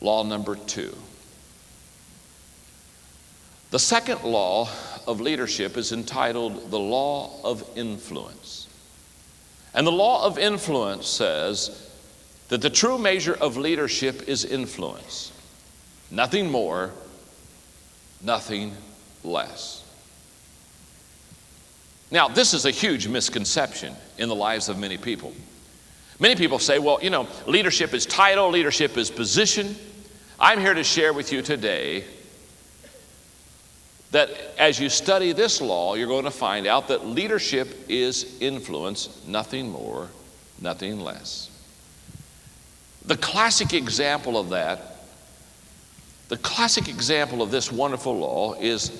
Law number 2. The second law of leadership is entitled the law of influence. And the law of influence says that the true measure of leadership is influence. Nothing more, nothing less. Now, this is a huge misconception in the lives of many people. Many people say, well, leadership is title, leadership is position. I'm here to share with you today that as you study this law, you're going to find out that leadership is influence, nothing more, nothing less. The classic example of this wonderful law is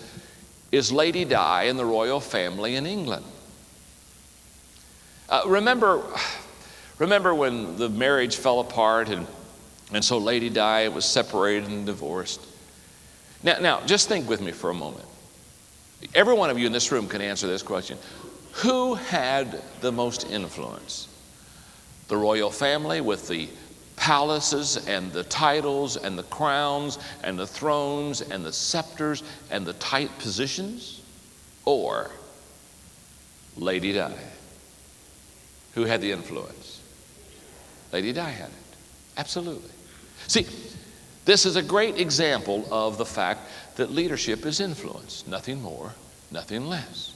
Lady Di and the royal family in England. Remember when the marriage fell apart and so Lady Di was separated and divorced? Now, just think with me for a moment. Every one of you in this room can answer this question. Who had the most influence? The royal family with the palaces and the titles and the crowns and the thrones and the scepters and the tight positions? Or Lady Di? Who had the influence? Lady Di had it. Absolutely. See, this is a great example of the fact that leadership is influence, nothing more, nothing less.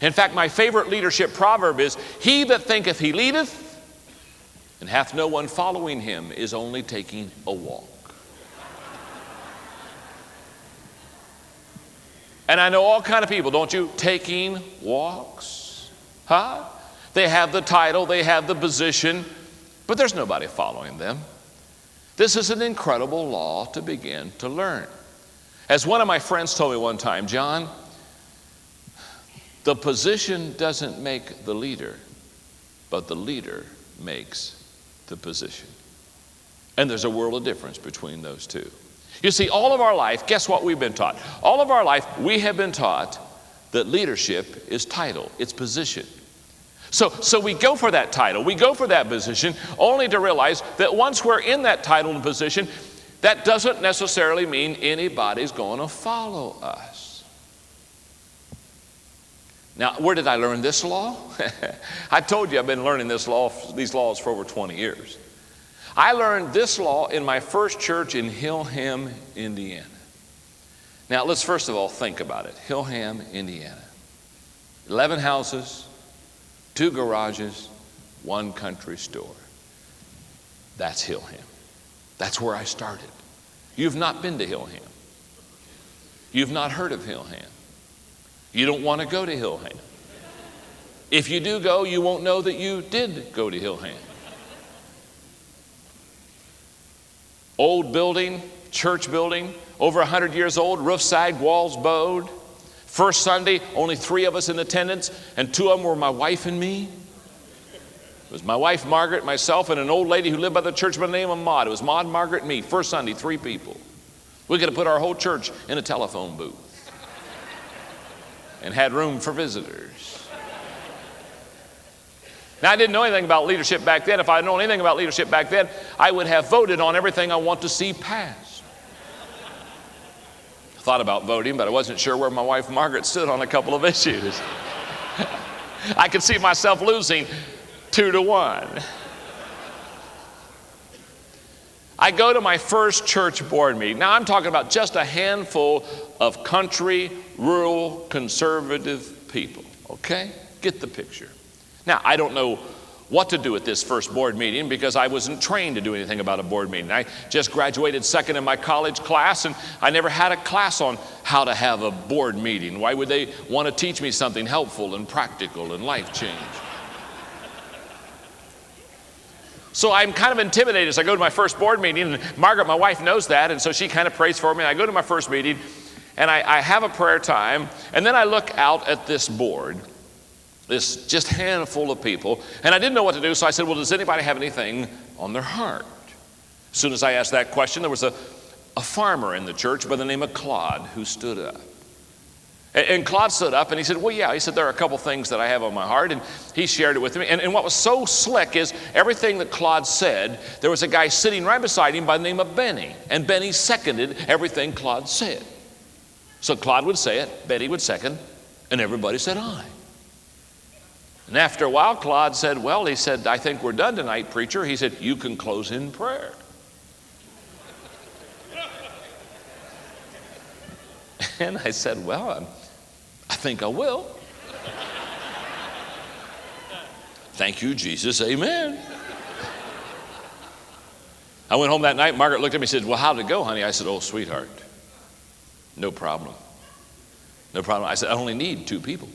In fact, my favorite leadership proverb is, he that thinketh he leadeth and hath no one following him is only taking a walk. And I know all kind of people, don't you? Taking walks. Huh? They have the title, they have the position, but there's nobody following them. This is an incredible law to begin to learn. As one of my friends told me one time, John, the position doesn't make the leader, but the leader makes the position. And there's a world of difference between those two. You see, all of our life, guess what we've been taught? All of our life, we have been taught that leadership is title, it's position. So we go for that title, we go for that position, only to realize that once we're in that title and position, that doesn't necessarily mean anybody's going to follow us. Now, where did I learn this law? I told you I've been learning these laws for over 20 years. I learned this law in my first church in Hillham, Indiana. Now, let's first of all think about it. Hillham, Indiana. 11 houses, 2 garages, 1 country store. That's Hillham. That's where I started. You've not been to Hillham. You've not heard of Hillham. You don't want to go to Hillham. If you do go, you won't know that you did go to Hillham. Old building, church building, over 100 years old, roof sagged, walls bowed. First Sunday, only 3 of us in attendance, and 2 of them were my wife and me. It was my wife, Margaret, myself, and an old lady who lived by the church by the name of Maud. It was Maud, Margaret, and me. First Sunday, 3 people. We could have put our whole church in a telephone booth and had room for visitors. Now, I didn't know anything about leadership back then. If I had known anything about leadership back then, I would have voted on everything I want to see passed. I thought about voting, but I wasn't sure where my wife Margaret stood on a couple of issues. I could see myself losing 2-1. I go to my first church board meeting. Now, I'm talking about just a handful of country, rural, conservative people, okay? Get the picture. Now, I don't know what to do at this first board meeting because I wasn't trained to do anything about a board meeting. I just graduated second in my college class, and I never had a class on how to have a board meeting. Why would they want to teach me something helpful and practical and life change? So I'm kind of intimidated as I go to my first board meeting, and Margaret, my wife, knows that, and so she kind of prays for me. And I go to my first meeting, and I have a prayer time, and then I look out at this board, this just handful of people, and I didn't know what to do, so I said, well, does anybody have anything on their heart? As soon as I asked that question, there was a farmer in the church by the name of Claude who stood up. And Claude stood up and he said, well, yeah. He said, there are a couple things that I have on my heart. And he shared it with me. And what was so slick is everything that Claude said, there was a guy sitting right beside him by the name of Benny. And Benny seconded everything Claude said. So Claude would say it, Benny would second, and everybody said aye. And after a while, Claude said, well, he said, I think we're done tonight, preacher. He said, you can close in prayer. And I said, well, I think I will. Thank you, Jesus, amen. I went home that night. Margaret looked at me and said, well, how'd it go, honey? I said, oh, sweetheart, no problem. No problem. I said, I only need two people,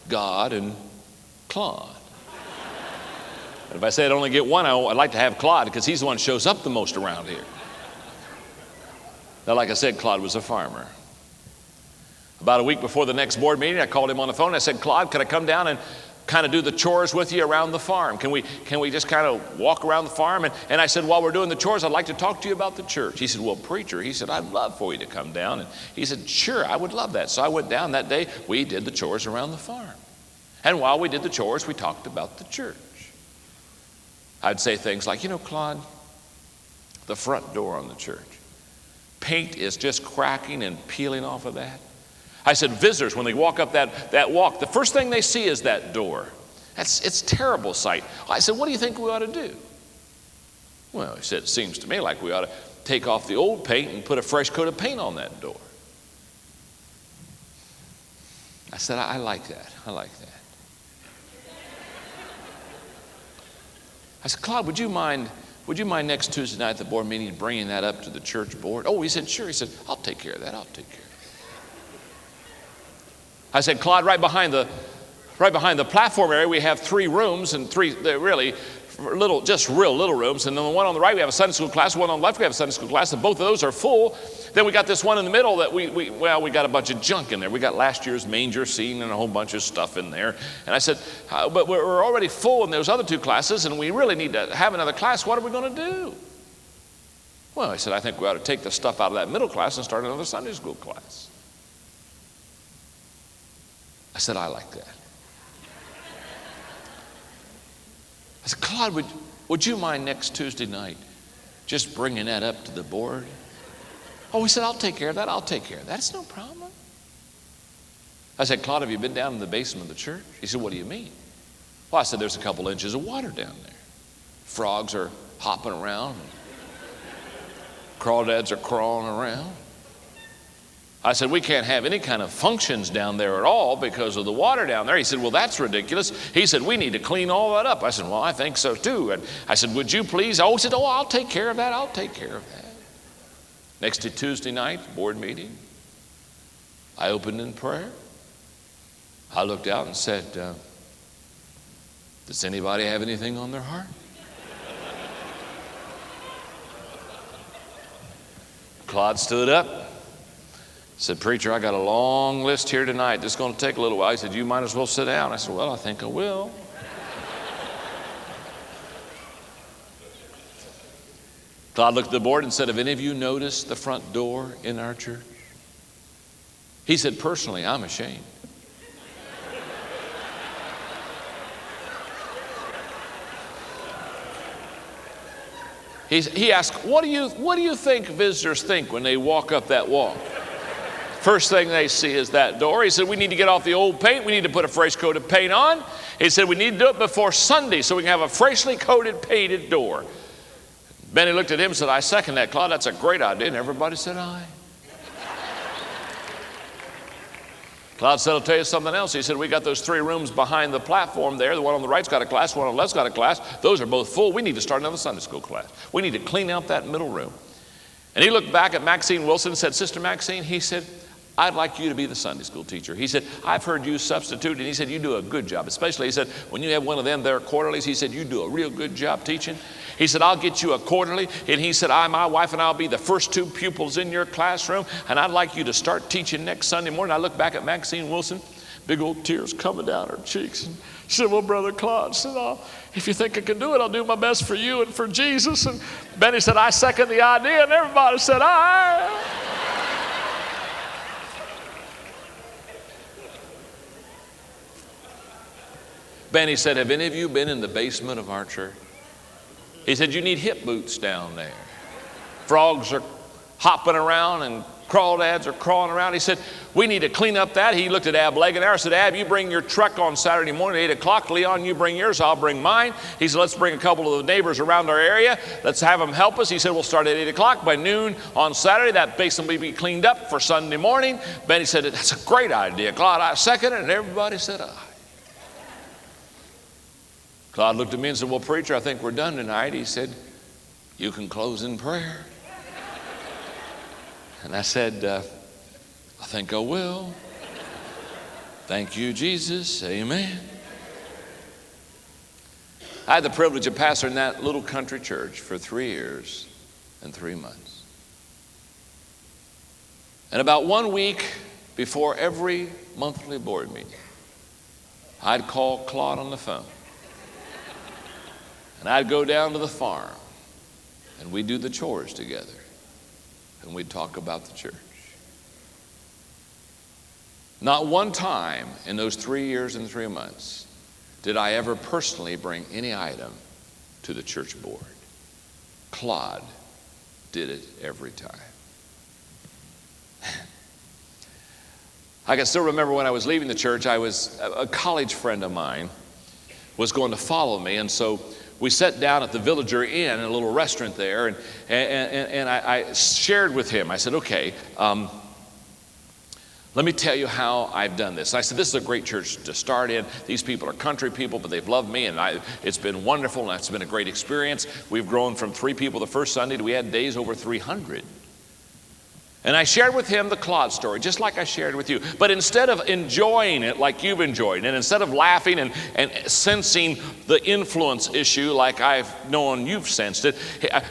God and Claude. And if I say I'd only get one, I'd like to have Claude because he's the one who shows up the most around here. Now, like I said, Claude was a farmer. About a week before the next board meeting, I called him on the phone. I said, Claude, could I come down and kind of do the chores with you around the farm? Can we just kind of walk around the farm? And I said, while we're doing the chores, I'd like to talk to you about the church. He said, well, preacher, he said, I'd love for you to come down. And he said, sure, I would love that. So I went down that day. We did the chores around the farm. And while we did the chores, we talked about the church. I'd say things like, you know, Claude, the front door on the church, paint is just cracking and peeling off of that. I said, visitors, when they walk up that walk, the first thing they see is that door. It's a terrible sight. I said, what do you think we ought to do? Well, he said, it seems to me like we ought to take off the old paint and put a fresh coat of paint on that door. I said, I like that. I like that. I said, Claude, would you mind next Tuesday night at the board meeting bringing that up to the church board? Oh, he said, sure. He said, I'll take care of that. I'll take care of it. I said, Claude, right behind the platform area, we have 3 rooms, and they're really little, just real little rooms. And then the one on the right, we have a Sunday school class. The one on the left, we have a Sunday school class. And both of those are full. Then we got this one in the middle that we got a bunch of junk in there. We got last year's manger scene and a whole bunch of stuff in there. And I said, but we're already full in those other 2 classes, and we really need to have another class. What are we going to do? Well, I said, I think we ought to take the stuff out of that middle class and start another Sunday school class. I said, I like that. I said, Claude, would you mind next Tuesday night just bringing that up to the board? Oh, he said, I'll take care of that. I'll take care of that. It's no problem. I said, Claude, have you been down in the basement of the church? He said, what do you mean? Well, I said, there's a couple inches of water down there. Frogs are hopping around. Crawdads are crawling around. I said, we can't have any kind of functions down there at all because of the water down there. He said, well, that's ridiculous. He said, we need to clean all that up. I said, well, I think so too. And I said, would you please? Oh, he said, oh, I'll take care of that. I'll take care of that. Next to Tuesday night, board meeting, I opened in prayer. I looked out and said, does anybody have anything on their heart? Claude stood up. Said, preacher, I got a long list here tonight. This is going to take a little while. He said, you might as well sit down. I said, well, I think I will. Claude looked at the board and said, have any of you noticed the front door in our church? He said, personally, I'm ashamed. He asked, what do you think visitors think when they walk up that walk? First thing they see is that door. He said, we need to get off the old paint. We need to put a fresh coat of paint on. He said, we need to do it before Sunday so we can have a freshly coated, painted door. Benny looked at him and said, I second that, Claude. That's a great idea. And everybody said aye. Claude said, I'll tell you something else. He said, we got those 3 rooms behind the platform there. The one on the right's got a class, the one on the left's got a class. Those are both full. We need to start another Sunday school class. We need to clean out that middle room. And he looked back at Maxine Wilson and said, Sister Maxine, he said, I'd like you to be the Sunday school teacher. He said, I've heard you substitute, and he said, you do a good job. Especially, he said, when you have one of them there quarterlies, he said, you do a real good job teaching. He said, I'll get you a quarterly. And he said, my wife and I will be the first 2 pupils in your classroom, and I'd like you to start teaching next Sunday morning. I looked back at Maxine Wilson, big old tears coming down her cheeks. And she said, well, Brother Claude, said, if you think I can do it, I'll do my best for you and for Jesus. And Benny said, I second the idea, and everybody said, aye. Benny said, have any of you been in the basement of our church? He said, you need hip boots down there. Frogs are hopping around and crawdads are crawling around. He said, we need to clean up that. He looked at Ab Legenauer and said, Ab, you bring your truck on Saturday morning at 8 o'clock. Leon, you bring yours, I'll bring mine. He said, let's bring a couple of the neighbors around our area. Let's have them help us. He said, we'll start at 8 o'clock. By noon on Saturday, that basin will be cleaned up for Sunday morning. Benny said, that's a great idea. Claude, I second it, and everybody said aye. Claude looked at me and said, well, preacher, I think we're done tonight. He said, you can close in prayer. And I said, I think I will. Thank you, Jesus. Amen. I had the privilege of pastoring that little country church for 3 years and 3 months. And about 1 week before every monthly board meeting, I'd call Claude on the phone. And I'd go down to the farm, and we'd do the chores together, and we'd talk about the church. Not one time in those 3 years and 3 months did I ever personally bring any item to the church board. Claude did it every time. I can still remember when I was leaving the church, a college friend of mine was going to follow me, and so we sat down at the Villager Inn, a little restaurant there, and I shared with him. I said, okay, let me tell you how I've done this. And I said, this is a great church to start in. These people are country people, but they've loved me, and it's been wonderful, and it's been a great experience. We've grown from 3 people the first Sunday to we had days over 300. And I shared with him the Claude story, just like I shared with you. But instead of enjoying it like you've enjoyed, and instead of laughing and sensing the influence issue like I've known you've sensed it,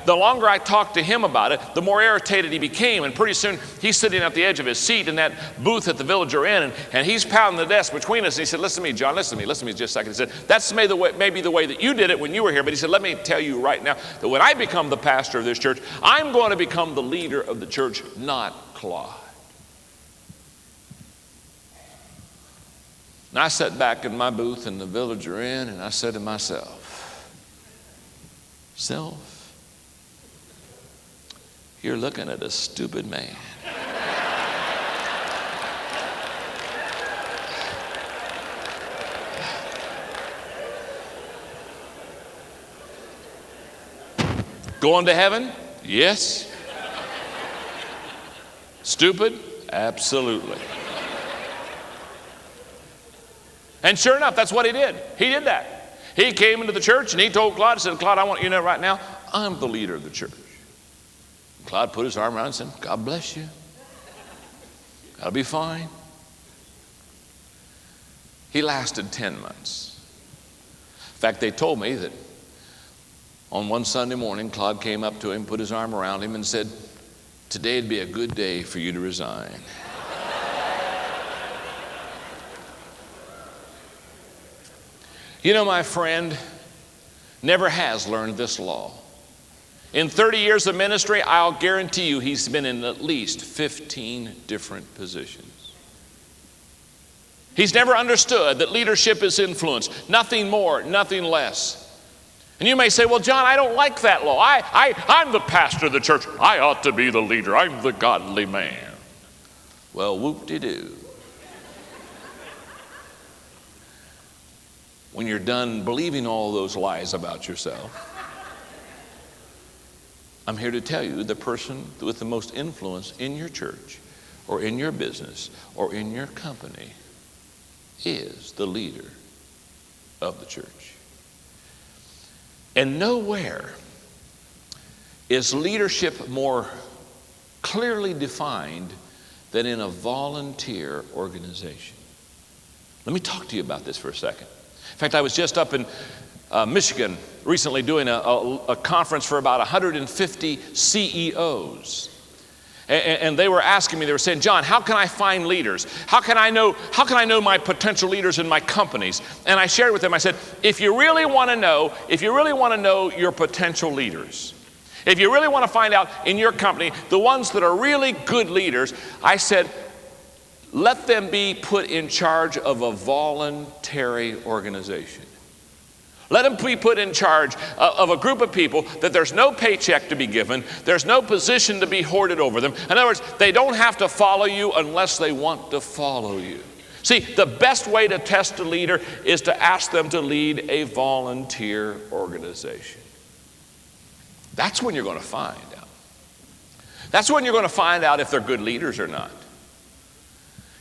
the longer I talked to him about it, the more irritated he became. And pretty soon, he's sitting at the edge of his seat in that booth at the Villager Inn, and he's pounding the desk between us. And he said, listen to me, John, listen to me just a second. He said, that's maybe the way that you did it when you were here. But he said, let me tell you right now that when I become the pastor of this church, I'm going to become the leader of the church, not Claude. And I sat back in my booth in the Villager Inn, and I said to myself, self, you're looking at a stupid man. Going to heaven? Yes. Stupid? Absolutely. And sure enough, that's what he did. He did that. He came into the church and he told Claude, he said, Claude, I want you to know right now, I'm the leader of the church. And Claude put his arm around and said, God bless you. That'll be fine. He lasted 10 months. In fact, they told me that on one Sunday morning, Claude came up to him, put his arm around him and said, today'd be a good day for you to resign. You know, my friend never has learned this law. In 30 years of ministry, I'll guarantee you he's been in at least 15 different positions. He's never understood that leadership is influence, nothing more, nothing less. And you may say, well, John, I don't like that law. I'm the pastor of the church. I ought to be the leader. I'm the godly man. Well, whoop-de-doo. When you're done believing all those lies about yourself, I'm here to tell you the person with the most influence in your church or in your business or in your company is the leader of the church. And nowhere is leadership more clearly defined than in a volunteer organization. Let me talk to you about this for a second. In fact, I was just up in Michigan recently doing a conference for about 150 CEOs. And they were asking me, they were saying, John, how can I find leaders? How can I know my potential leaders in my companies? And I shared with them, I said, if you really want to know your potential leaders, if you really want to find out in your company the ones that are really good leaders, I said, let them be put in charge of a voluntary organization. Let them be put in charge of a group of people that there's no paycheck to be given, there's no position to be hoarded over them. In other words, they don't have to follow you unless they want to follow you. See, the best way to test a leader is to ask them to lead a volunteer organization. That's when you're going to find out. That's when you're going to find out if they're good leaders or not.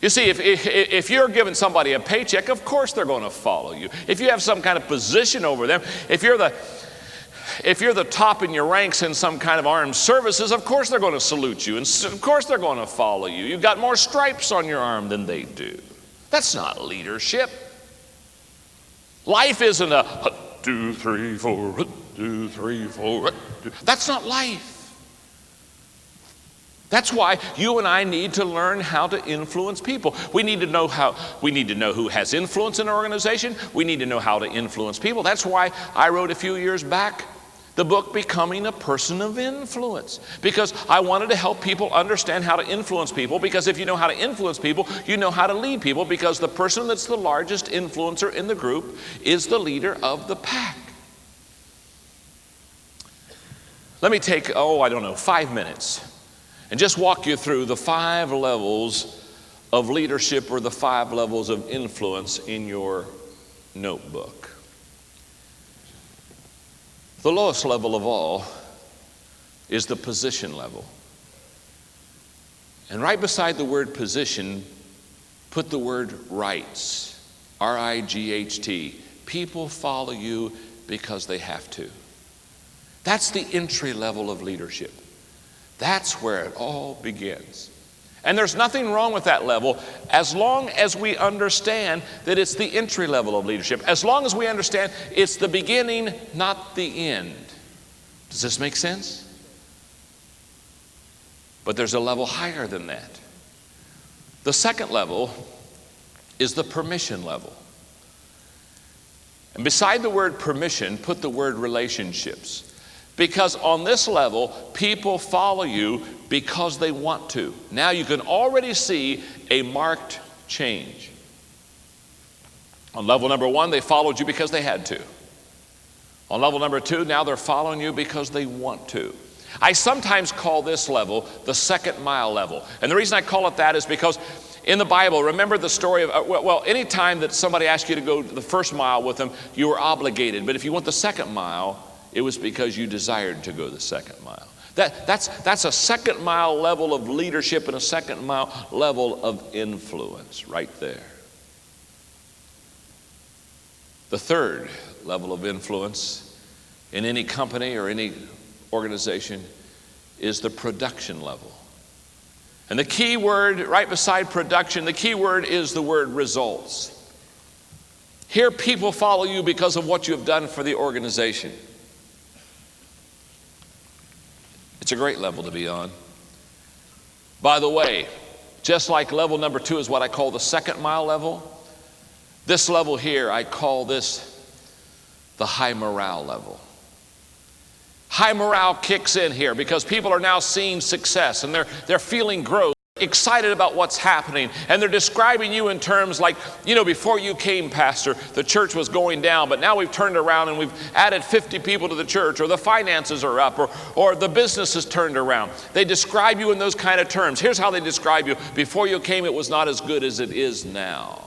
You see, if you're giving somebody a paycheck, of course they're going to follow you. If you have some kind of position over them, if you're the top in your ranks in some kind of armed services, of course they're going to salute you, and of course they're going to follow you. You've got more stripes on your arm than they do. That's not leadership. Life isn't a 1, 2, 3, 4, 1, 2, 3, 4. 1, 2. That's not life. That's why you and I need to learn how to influence people. We need to know who has influence in our organization. We need to know how to influence people. That's why I wrote a few years back the book Becoming a Person of Influence, because I wanted to help people understand how to influence people, because if you know how to influence people, you know how to lead people, because the person that's the largest influencer in the group is the leader of the pack. Let me take, 5 minutes and just walk you through the 5 levels of leadership, or the 5 levels of influence in your notebook. The lowest level of all is the position level. And right beside the word position, put the word rights, R-I-G-H-T. People follow you because they have to. That's the entry level of leadership. That's where it all begins. And there's nothing wrong with that level as long as we understand that it's the entry level of leadership. As long as we understand it's the beginning, not the end. Does this make sense? But there's a level higher than that. The second level is the permission level. And beside the word permission, put the word relationships. Because on this level, people follow you because they want to. Now you can already see a marked change. On level number 1, they followed you because they had to. On level number 2, now they're following you because they want to. I sometimes call this level the second mile level. And the reason I call it that is because in the Bible, remember the story of, any time that somebody asked you to go the first mile with them, you were obligated. But if you went the second mile, it was because you desired to go the second mile. That's a second mile level of leadership and a second mile level of influence right there. The third level of influence in any company or any organization is the production level. And the key word right beside production, the key word is the word results. Here people follow you because of what you have done for the organization. It's a great level to be on. By the way, just like level number 2 is what I call the second mile level, this level here, I call this the high morale level. High morale kicks in here because people are now seeing success and they're feeling growth, excited about what's happening, and they're describing you in terms like, before you came, Pastor, the church was going down, but now we've turned around and we've added 50 people to the church, or the finances are up, or the business has turned around. They describe you in those kind of terms. Here's how they describe you. Before you came, it was not as good as it is now.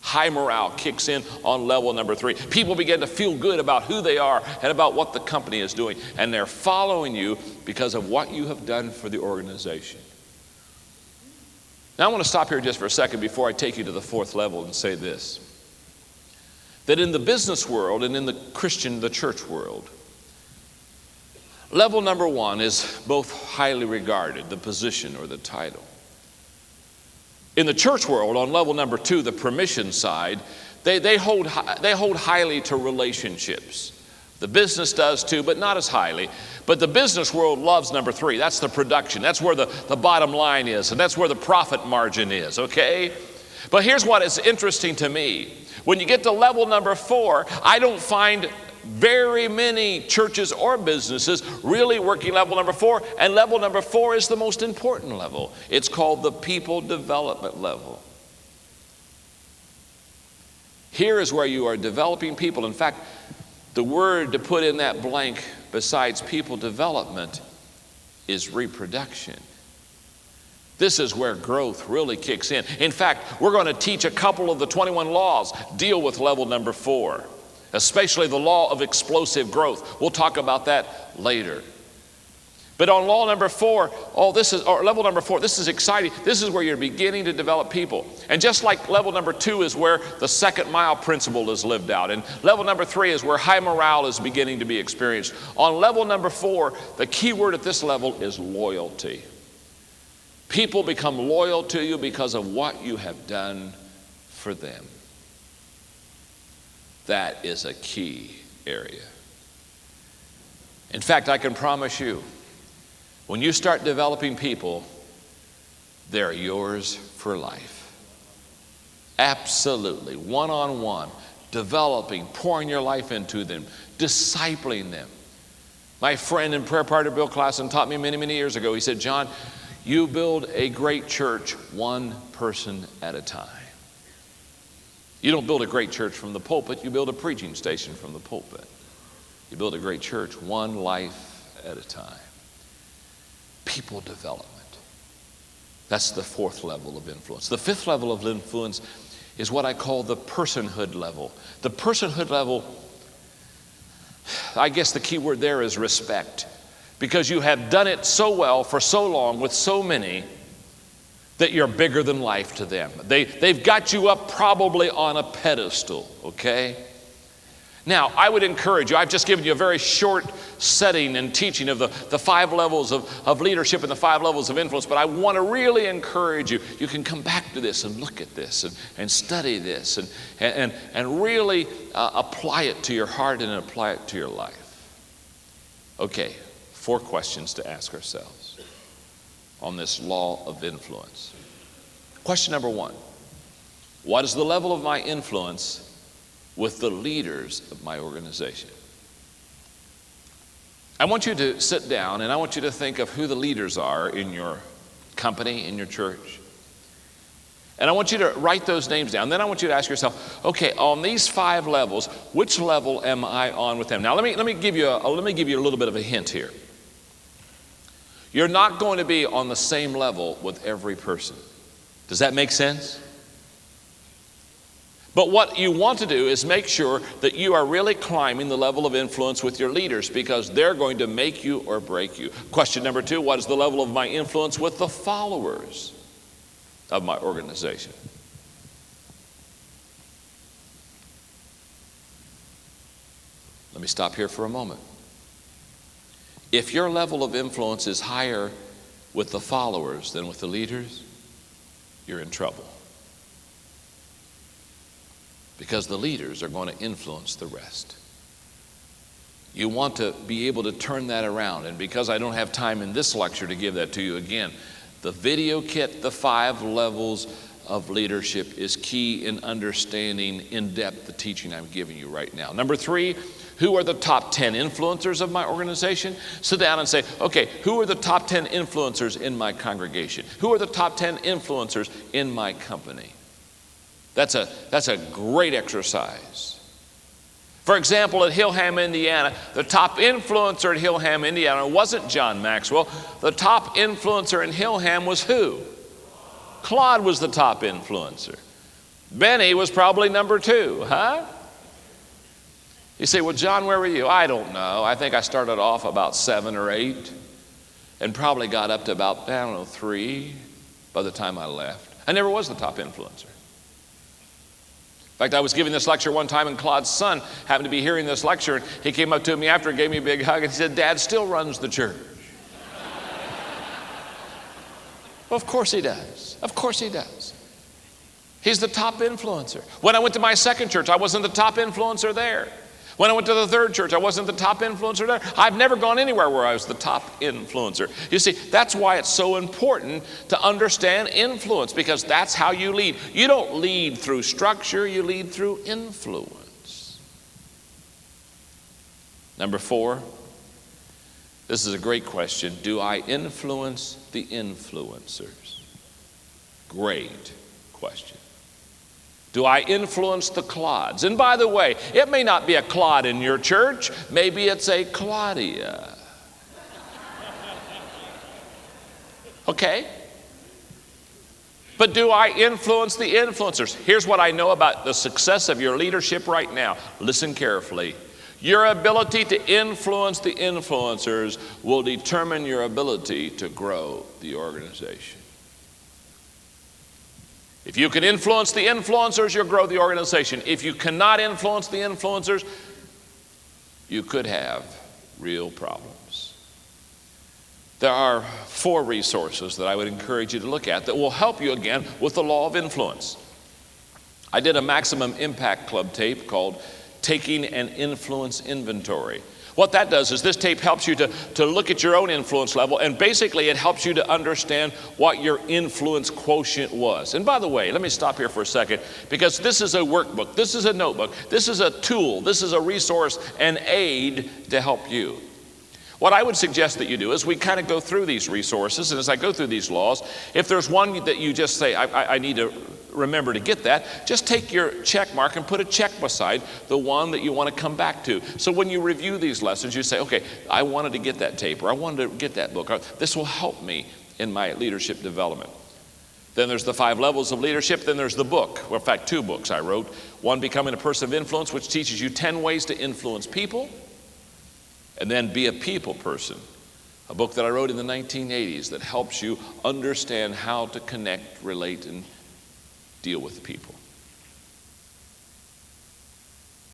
High morale kicks in on level number 3. People begin to feel good about who they are and about what the company is doing, and they're following you because of what you have done for the organization. Now I want to stop here just for a second before I take you to the 4th level and say this. That in the business world and in the church world, level number 1 is both highly regarded, the position or the title. In the church world, on level number 2, the permission side, they hold highly to relationships. The business does too, but not as highly. But the business world loves number 3. That's the production. That's where the bottom line is, and that's where the profit margin is, okay? But here's what is interesting to me. When you get to level number 4, I don't find very many churches or businesses really working level number 4, and level number 4 is the most important level. It's called the people development level. Here is where you are developing people. In fact, the word to put in that blank besides people development is reproduction. This is where growth really kicks in. In fact, we're going to teach a couple of the 21 laws deal with level number 4, especially the law of explosive growth. We'll talk about that later. But on law number 4, level number 4, this is exciting. This is where you're beginning to develop people. And just like level number 2 is where the second mile principle is lived out. And level number 3 is where high morale is beginning to be experienced. On level number 4, the key word at this level is loyalty. People become loyal to you because of what you have done for them. That is a key area. In fact, I can promise you, when you start developing people, they're yours for life. Absolutely, one-on-one, developing, pouring your life into them, discipling them. My friend in prayer partner Bill Klassen taught me many, many years ago. He said, John, you build a great church one person at a time. You don't build a great church from the pulpit, you build a preaching station from the pulpit. You build a great church one life at a time. People development. That's the 4th level of influence. The 5th level of influence is what I call the personhood level. The personhood level, I guess the key word there is respect. Because you have done it so well for so long with so many that you're bigger than life to them. They've got you up probably on a pedestal, okay? Now, I would encourage you, I've just given you a very short setting and teaching of the 5 levels of leadership and the 5 levels of influence, but I want to really encourage you. You can come back to this and look at this and study this and really apply it to your heart and apply it to your life. Okay, 4 questions to ask ourselves on this law of influence. Question number 1, what is the level of my influence with the leaders of my organization? I want you to sit down and I want you to think of who the leaders are in your company, in your church. And I want you to write those names down. Then I want you to ask yourself, okay, on these 5 levels, which level am I on with them? Now let me give you a little bit of a hint here. You're not going to be on the same level with every person. Does that make sense? But what you want to do is make sure that you are really climbing the level of influence with your leaders, because they're going to make you or break you. Question number 2, what is the level of my influence with the followers of my organization? Let me stop here for a moment. If your level of influence is higher with the followers than with the leaders, you're in trouble. Because the leaders are going to influence the rest. You want to be able to turn that around. And because I don't have time in this lecture to give that to you again, the video kit, the 5 levels of leadership, is key in understanding in depth the teaching I'm giving you right now. Number 3, who are the top 10 influencers of my organization? Sit down and say, okay, who are the top 10 influencers in my congregation? Who are the top 10 influencers in my company? That's a great exercise. For example, at Hillham, Indiana, the top influencer at Hillham, Indiana wasn't John Maxwell. The top influencer in Hillham was who? Claude was the top influencer. Benny was probably number 2, huh? You say, well, John, where were you? I don't know. I think I started off about 7 or 8 and probably got up to about, 3 by the time I left. I never was the top influencer. In fact, I was giving this lecture one time, and Claude's son happened to be hearing this lecture, and he came up to me after and gave me a big hug, and he said, Dad still runs the church. Well, of course he does. Of course he does. He's the top influencer. When I went to my second church, I wasn't the top influencer there. When I went to the third church, I wasn't the top influencer there. I've never gone anywhere where I was the top influencer. You see, that's why it's so important to understand influence, because that's how you lead. You don't lead through structure, you lead through influence. Number 4, this is a great question. Do I influence the influencers? Great question. Do I influence the clods? And by the way, it may not be a clod in your church. Maybe it's a Claudia. Okay? But do I influence the influencers? Here's what I know about the success of your leadership right now. Listen carefully. Your ability to influence the influencers will determine your ability to grow the organization. If you can influence the influencers, you'll grow the organization. If you cannot influence the influencers, you could have real problems. There are 4 resources that I would encourage you to look at that will help you again with the law of influence. I did a Maximum Impact Club tape called Taking an Influence Inventory. What that does is this tape helps you to look at your own influence level, and basically it helps you to understand what your influence quotient was. And by the way, let me stop here for a second, because this is a workbook, this is a notebook, this is a tool, this is a resource, an aid to help you. What I would suggest that you do is we kind of go through these resources, and as I go through these laws, if there's one that you just say, I need to remember to get that, just take your check mark and put a check beside the one that you want to come back to. So when you review these lessons, you say, okay, I wanted to get that tape, or I wanted to get that book, or this will help me in my leadership development. Then there's the 5 levels of leadership. Then there's the book, well, in fact, 2 books I wrote. One, Becoming a Person of Influence, which teaches you 10 ways to influence people. And then Be a People Person, a book that I wrote in the 1980s that helps you understand how to connect, relate, and deal with people.